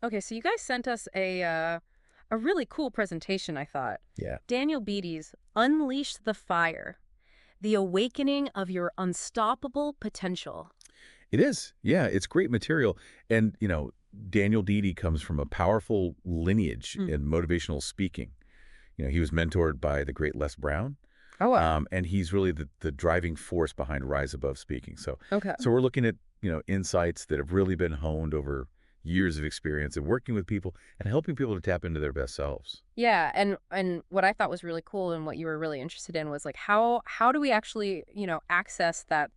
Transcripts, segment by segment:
Okay, so you guys sent us a really cool presentation, I thought. Yeah, Daniel Beattie's Unleash the Fire, The Awakening of Your Unstoppable Potential. it is. Yeah, it's great material. And, Daniel Beattie comes from a powerful lineage Mm. in motivational speaking. He was mentored by the great Les Brown, Oh, wow. and he's really the driving force behind Rise Above Speaking. So, Okay. so we're looking at, insights that have really been honed over years of experience of working with people and helping people to tap into their best selves. Yeah, and what I thought was really cool and what you were really interested in was like how do we actually, access that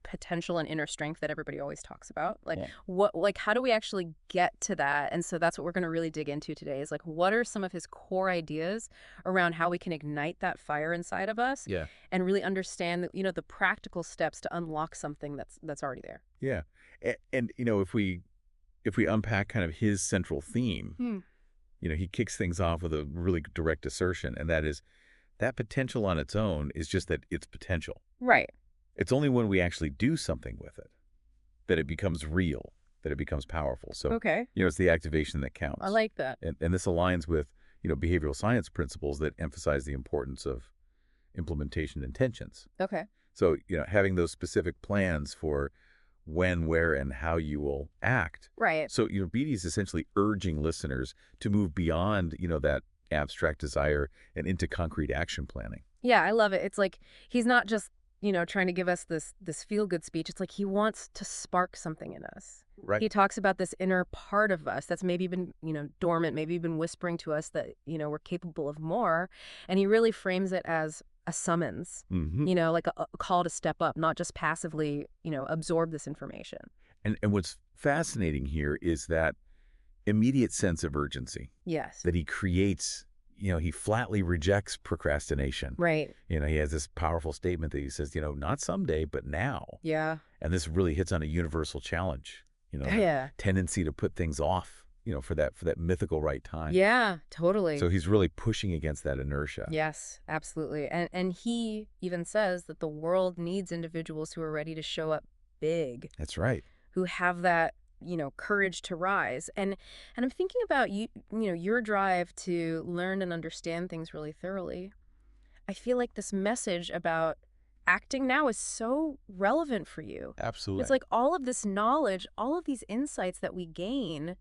potential and inner strength that everybody always talks about? Like Yeah. how do we actually get to that? And so that's what we're going to really dig into today is like what are some of his core ideas around how we can ignite that fire inside of us Yeah. and really understand, the practical steps to unlock something that's already there. Yeah. And, if we unpack kind of his central theme, Hmm. he kicks things off with a really direct assertion, and that is that potential on its own is just that it's potential. Right. It's only when we actually do something with it that it becomes real, that it becomes powerful. So, Okay. it's the activation that I counts. like that. And this aligns with, behavioral science principles that emphasize the importance of implementation intentions. Okay. So, having those specific plans for when, where, and how you will act. Right. So, Beatty is essentially urging listeners to move beyond, that abstract desire and into concrete action planning. Yeah, I love it. It's like he's not just, trying to give us this feel-good speech. It's like he wants to spark something in us. Right. He talks about this inner part of us that's maybe been, dormant, maybe been whispering to us that, we're capable of more. And he really frames it as a summons, Hmm. like a call to step up, not just passively, absorb this information. And what's fascinating here is that immediate sense of urgency Yes. that he creates. He flatly rejects procrastination. Right. He has this powerful statement that he says, not someday, but now. Yeah. And this really hits on a universal challenge, the Yeah. tendency to put things off, for that mythical right time. Yeah, totally. So he's really pushing against that inertia. Yes, absolutely. And he even says that the world needs individuals who are ready to show up big, That's right. who have that, courage to rise. And I'm thinking about your drive to learn and understand things really thoroughly. I feel like this message about acting now is so relevant for you. It's Absolutely. like all of this knowledge, all of these insights that we gain,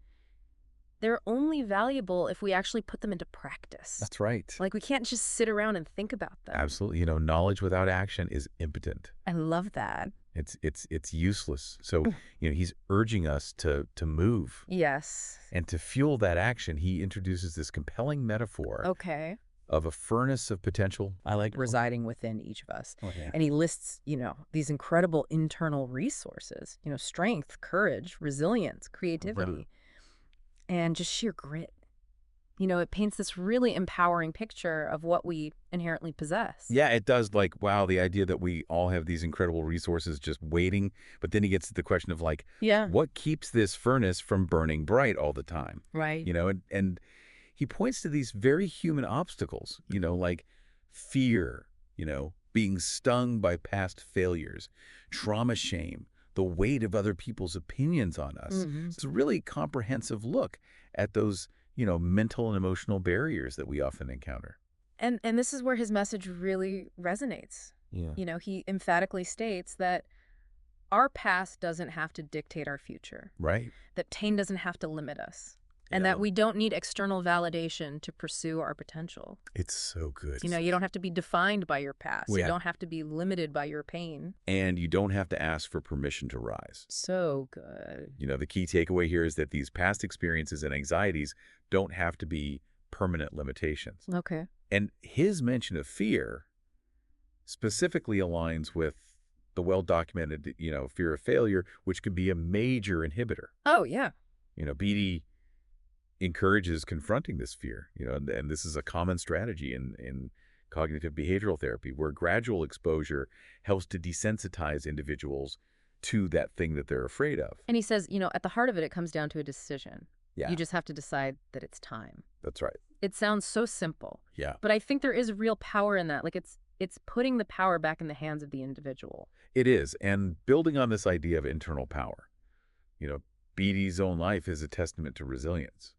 they're only valuable if we actually put them into practice. That's right. Like we can't just sit around and think about them. Absolutely. Knowledge without action is impotent. I love that. It's useless. So, he's urging us to move. Yes. And to fuel that action, he introduces this compelling metaphor Okay. of a furnace of potential. I like Residing within each of us. Oh, yeah. And he lists, these incredible internal resources, strength, courage, resilience, creativity, and just sheer grit. It paints this really empowering picture of what we inherently possess. Yeah, it does. Like, wow, the idea that we all have these incredible resources just waiting. But then he gets to the question of like, Yeah. what keeps this furnace from burning bright all the time? Right. And he points to these very human obstacles, like fear, being stung by past failures, trauma, shame, the weight of other people's opinions on us. Hmm. It's a really comprehensive look at those, mental and emotional barriers that we often encounter. And this is where his message really resonates. Yeah. He emphatically states that our past doesn't have to dictate our future, Right. that pain doesn't have to limit us, and Yeah. that we don't need external validation to pursue our potential. It's so good. You don't have to be defined by your past. Well, You yeah. don't have to be limited by your pain. And you don't have to ask for permission to rise. So good. The key takeaway here is that these past experiences and anxieties don't have to be permanent limitations. Okay. And his mention of fear specifically aligns with the well-documented, fear of failure, which could be a major inhibitor. Oh, yeah. Beattie encourages confronting this fear, and this is a common strategy in cognitive behavioral therapy, where gradual exposure helps to desensitize individuals to that thing that they're afraid of. And he says, at the heart of it, it comes down to a decision. Yeah, You just have to decide that it's time. that's right. It sounds so simple, Yeah, but I think there is real power in that. Like it's putting the power back in the hands of the individual. it is. And building on this idea of internal power, you know, Beattie's own life is a testament to resilience.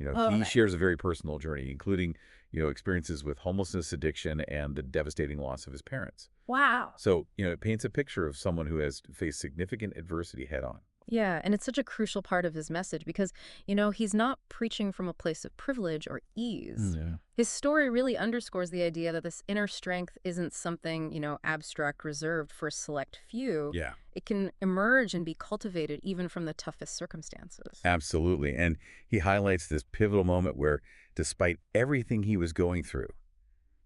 Oh, He that, shares a very personal journey, including, experiences with homelessness, addiction, and the devastating loss of his parents. wow. So, it paints a picture of someone who has faced significant adversity head on. Yeah, and it's such a crucial part of his message because, he's not preaching from a place of privilege or ease. Yeah. His story really underscores the idea that this inner strength isn't something, abstract, reserved for a select few. Yeah. It can emerge and be cultivated even from the toughest circumstances. Absolutely. And he highlights this pivotal moment where, despite everything he was going through,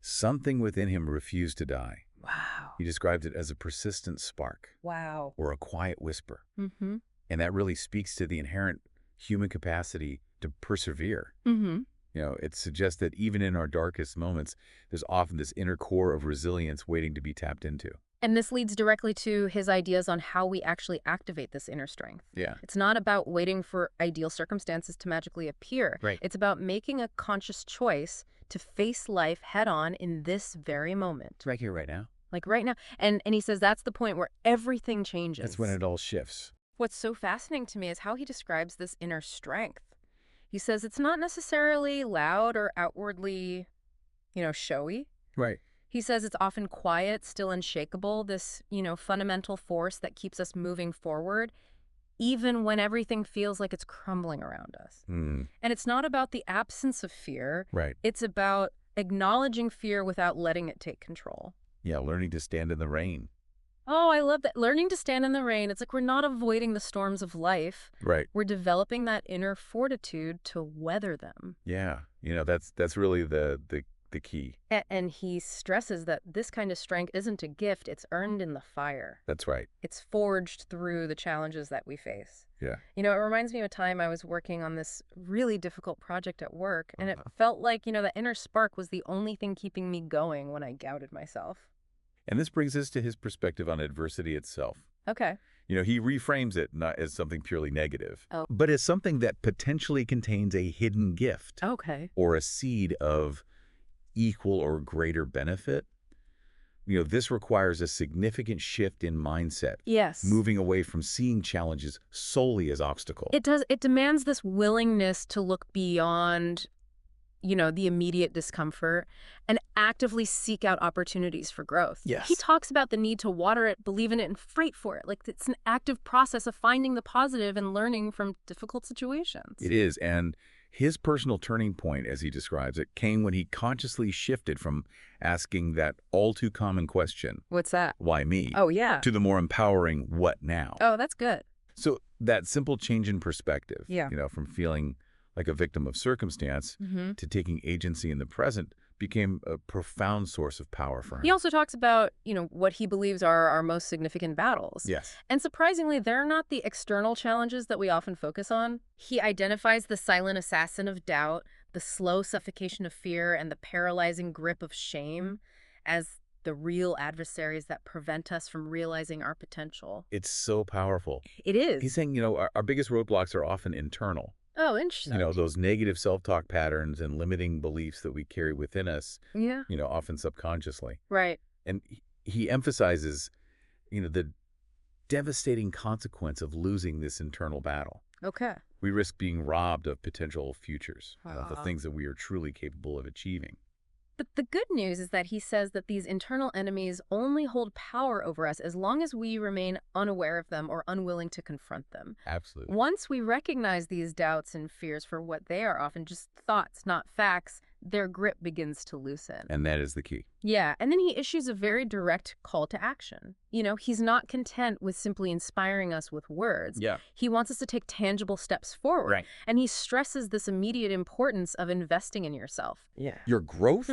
something within him refused to die. Wow. He described it as a persistent spark Wow. or a quiet whisper. Mm-hmm. And that really speaks to the inherent human capacity to persevere. Mm-hmm. It suggests that even in our darkest moments, there's often this inner core of resilience waiting to be tapped into. And this leads directly to his ideas on how we actually activate this inner strength. Yeah. It's not about waiting for ideal circumstances to magically appear. Right. It's about making a conscious choice to face life head on in this very moment. Right here, right now. Like right now. And he says that's the point where everything changes. That's when it all shifts. What's so fascinating to me is how he describes this inner strength. He says it's not necessarily loud or outwardly, showy. Right. He says it's often quiet, still unshakable, this, fundamental force that keeps us moving forward, even when everything feels like it's crumbling around us. Mm. And it's not about the absence of fear. Right. It's about acknowledging fear without letting it take control. Yeah, learning to stand in the rain. Oh, I love that. Learning to stand in the rain. It's like we're not avoiding the storms of life. Right. We're developing that inner fortitude to weather them. Yeah. That's really the key. And he stresses that this kind of strength isn't a gift, it's earned in the fire. That's right. It's forged through the challenges that we face. Yeah. It reminds me of a time I was working on this really difficult project at work, and it felt like, the inner spark was the only thing keeping me going when I doubted myself. And this brings us to his perspective on adversity itself. Okay. He reframes it not as something purely negative, Oh. but as something that potentially contains a hidden gift Okay. or a seed of equal or greater benefit. This requires a significant shift in mindset, Yes. moving away from seeing challenges solely as obstacles. It does. It demands this willingness to look beyond, the immediate discomfort and actively seek out opportunities for growth. Yes. He talks about the need to water it, believe in it, and fight for it. Like it's an active process of finding the positive and learning from difficult situations. It is, and his personal turning point, as he describes it, came when he consciously shifted from asking that all-too-common question, What's that? why me, Oh, yeah. to the more empowering, what now? Oh, that's good. So that simple change in perspective, Yeah. From feeling like a victim of circumstance Mm-hmm. to taking agency in the present, became a profound source of power for him. He also talks about, what he believes are our most significant battles. Yes. And surprisingly, they're not the external challenges that we often focus on. He identifies the silent assassin of doubt, the slow suffocation of fear, and the paralyzing grip of shame as the real adversaries that prevent us from realizing our potential. It's so powerful. It is. He's saying, our biggest roadblocks are often internal. Oh, interesting. Those negative self-talk patterns and limiting beliefs that we carry within us, Yeah. often subconsciously. Right. And he emphasizes, the devastating consequence of losing this internal battle. Okay. We risk being robbed of potential futures, the Ah. things that we are truly capable of achieving. But the good news is that he says that these internal enemies only hold power over us as long as we remain unaware of them or unwilling to confront them. Absolutely. Once we recognize these doubts and fears for what they are, often just thoughts, not facts, their grip begins to loosen. And that is the key. Yeah, and then he issues a very direct call to action. He's not content with simply inspiring us with words. Yeah. He wants us to take tangible steps forward. Right. And he stresses this immediate importance of investing in yourself. Yeah. Your growth,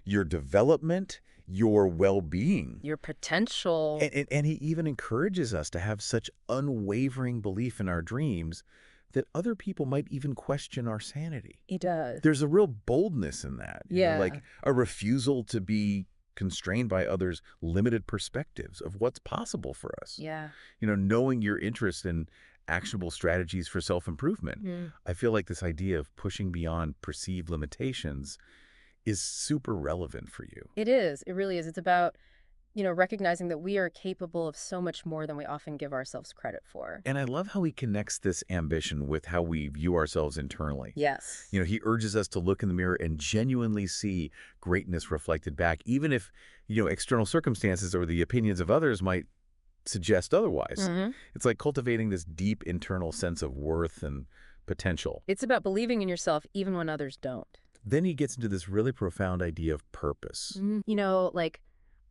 your development, your well-being. Your potential. And he even encourages us to have such unwavering belief in our dreams that other people might even question our sanity. He does. There's a real boldness in that. Yeah. Like a refusal to be constrained by others' limited perspectives of what's possible for us. Yeah. Knowing your interest in actionable strategies for self-improvement. I feel like this idea of pushing beyond perceived limitations is super relevant for you. It is. It really is. It's about, recognizing that we are capable of so much more than we often give ourselves credit for. And I love how he connects this ambition with how we view ourselves internally. Yes. He urges us to look in the mirror and genuinely see greatness reflected back, even if, external circumstances or the opinions of others might suggest otherwise. Hmm. It's like cultivating this deep internal sense of worth and potential. It's about believing in yourself even when others don't. Then he gets into this really profound idea of purpose. Like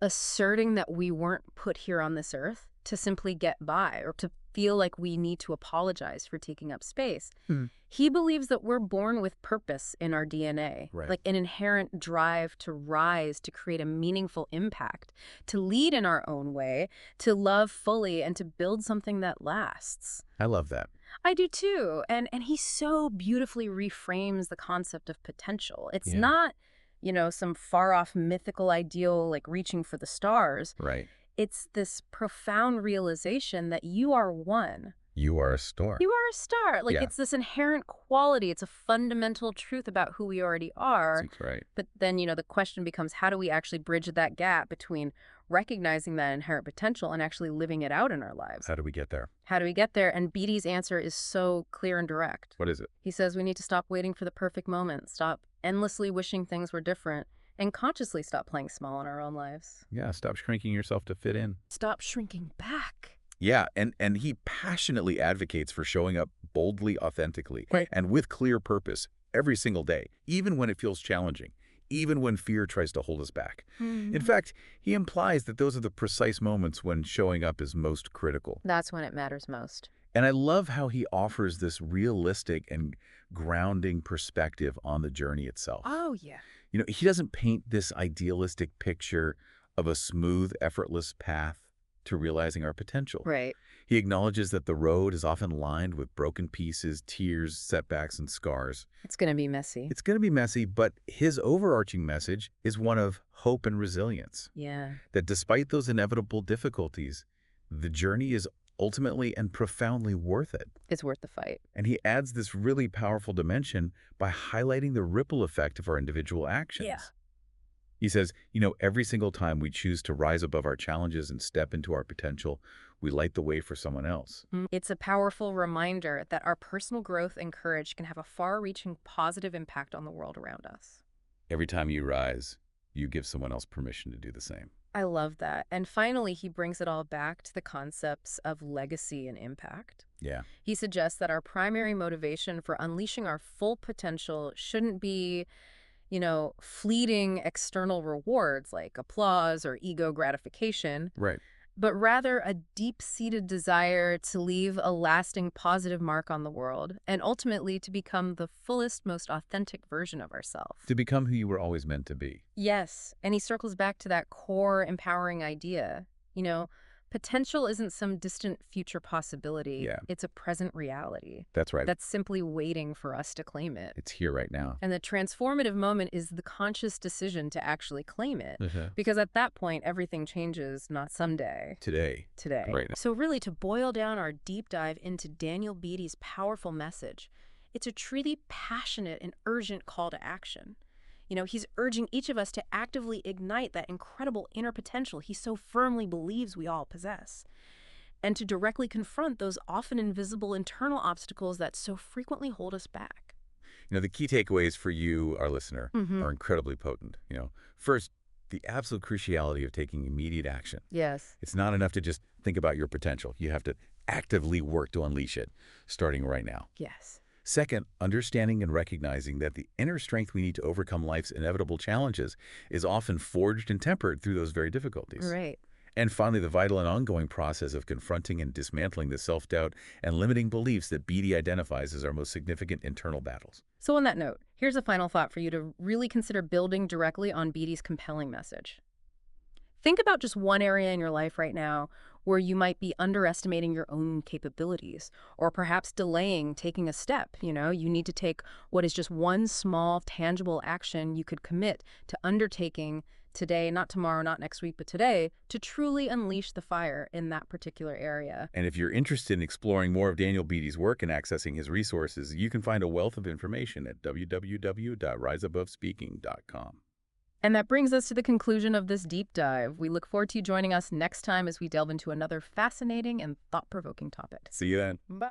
asserting that we weren't put here on this earth to simply get by or to feel like we need to apologize for taking up space. Hmm. He believes that we're born with purpose in our DNA, Right. like an inherent drive to rise, to create a meaningful impact, to lead in our own way, to love fully, and to build something that lasts. I love that. I do too. And he so beautifully reframes the concept of potential. It's Yeah. not, some far-off mythical ideal like reaching for the stars. Right. It's this profound realization that you are one. You are a star. You are a star. Like, Yeah. it's this inherent quality. It's a fundamental truth about who we already are. That's right. But then, the question becomes, how do we actually bridge that gap between recognizing that inherent potential and actually living it out in our lives? How do we get there? How do we get there? And Beattie's answer is so clear and direct. What is it? He says we need to stop waiting for the perfect moment, stop endlessly wishing things were different, and consciously stop playing small in our own lives. Yeah, stop shrinking yourself to fit in. Stop shrinking back. Yeah, and he passionately advocates for showing up boldly, authentically, Right. and with clear purpose every single day, even when it feels challenging, even when fear tries to hold us back. In fact, he implies that those are the precise moments when showing up is most critical. That's when it matters most. And I love how he offers this realistic and grounding perspective on the journey itself. Oh, yeah. He doesn't paint this idealistic picture of a smooth, effortless path to realizing our potential. Right. He acknowledges that the road is often lined with broken pieces, tears, setbacks, and scars. It's going to be messy. It's going to be messy, but his overarching message is one of hope and resilience. Yeah. That despite those inevitable difficulties, the journey is ultimately and profoundly worth it. It's worth the fight. And he adds this really powerful dimension by highlighting the ripple effect of our individual actions. Yeah. He says, every single time we choose to rise above our challenges and step into our potential, we light the way for someone else. It's a powerful reminder that our personal growth and courage can have a far-reaching positive impact on the world around us. Every time you rise, you give someone else permission to do the same. I love that. And finally, he brings it all back to the concepts of legacy and impact. Yeah. He suggests that our primary motivation for unleashing our full potential shouldn't be, fleeting external rewards like applause or ego gratification, Right. but rather a deep-seated desire to leave a lasting positive mark on the world and ultimately to become the fullest, most authentic version of ourselves. To become who you were always meant to be. Yes, and he circles back to that core empowering idea. Potential isn't some distant future possibility. Yeah. It's a present reality That's right. that's simply waiting for us to claim it. It's here right now. And the transformative moment is the conscious decision to actually claim it. Uh-huh. Because at that point, everything changes, not someday. Today. Today. Right. So really, to boil down our deep dive into Daniel Beattie's powerful message, it's a truly passionate and urgent call to action. He's urging each of us to actively ignite that incredible inner potential he so firmly believes we all possess, and to directly confront those often invisible internal obstacles that so frequently hold us back. The key takeaways for you, our listener, are incredibly potent. First, the absolute cruciality of taking immediate action. Yes. It's not enough to just think about your potential. You have to actively work to unleash it, starting right now. Yes. Second, understanding and recognizing that the inner strength we need to overcome life's inevitable challenges is often forged and tempered through those very difficulties. Right. And finally, the vital and ongoing process of confronting and dismantling the self-doubt and limiting beliefs that Beattie identifies as our most significant internal battles. So on that note, here's a final thought for you to really consider building directly on Beattie's compelling message. Think about just one area in your life right now where you might be underestimating your own capabilities or perhaps delaying taking a step. You need to take what is just one small, tangible action you could commit to undertaking today, not tomorrow, not next week, but today, to truly unleash the fire in that particular area. And if you're interested in exploring more of Daniel Beattie's work and accessing his resources, you can find a wealth of information at www.riseabovespeaking.com. And that brings us to the conclusion of this deep dive. We look forward to you joining us next time as we delve into another fascinating and thought-provoking topic. See you then. Bye.